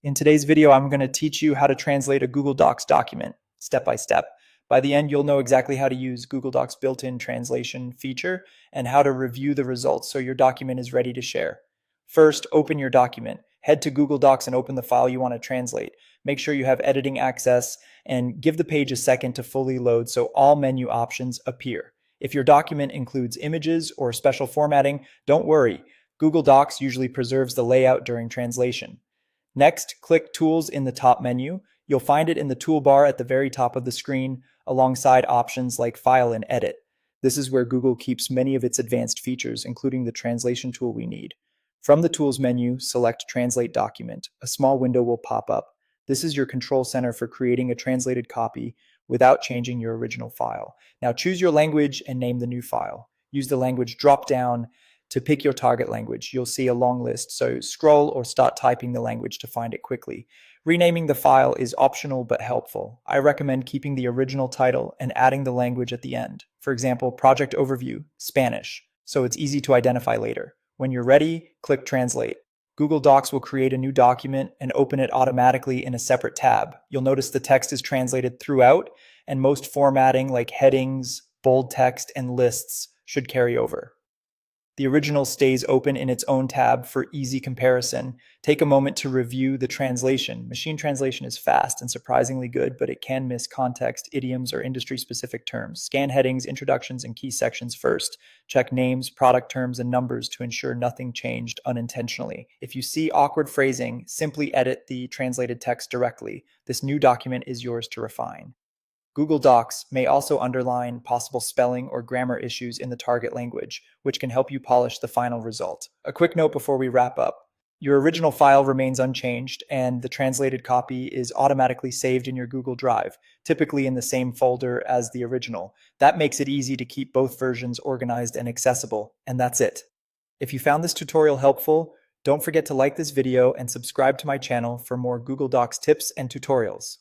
In today's video, I'm going to teach you how to translate a Google Docs document step by step. By the end, you'll know exactly how to use Google Docs' built-in translation feature and how to review the results so your document is ready to share. First, open your document. Head to Google Docs and open the file you want to translate. Make sure you have editing access and give the page a second to fully load so all menu options appear. If your document includes images or special formatting, don't worry. Google Docs usually preserves the layout during translation. Next, click Tools in the top menu. You'll find it in the toolbar at the very top of the screen, alongside options like File and Edit. This is where Google keeps many of its advanced features, including the translation tool we need. From the Tools menu, select Translate Document. A small window will pop up. This is your control center for creating a translated copy without changing your original file. Now choose your language and name the new file. Use the language drop-down to pick your target language. You'll see a long list, so scroll or start typing the language to find it quickly. Renaming the file is optional but helpful. I recommend keeping the original title and adding the language at the end. For example, Project Overview, Spanish, so it's easy to identify later. When you're ready, click Translate. Google Docs will create a new document and open it automatically in a separate tab. You'll notice the text is translated throughout, and most formatting like headings, bold text, and lists should carry over. The original stays open in its own tab for easy comparison. Take a moment to review the translation. Machine translation is fast and surprisingly good, but it can miss context, idioms, or industry-specific terms. Scan headings, introductions, and key sections first. Check names, product terms, and numbers to ensure nothing changed unintentionally. If you see awkward phrasing, simply edit the translated text directly. This new document is yours to refine. Google Docs may also underline possible spelling or grammar issues in the target language, which can help you polish the final result. A quick note before we wrap up. Your original file remains unchanged, and the translated copy is automatically saved in your Google Drive, typically in the same folder as the original. That makes it easy to keep both versions organized and accessible, and that's it. If you found this tutorial helpful, don't forget to like this video and subscribe to my channel for more Google Docs tips and tutorials.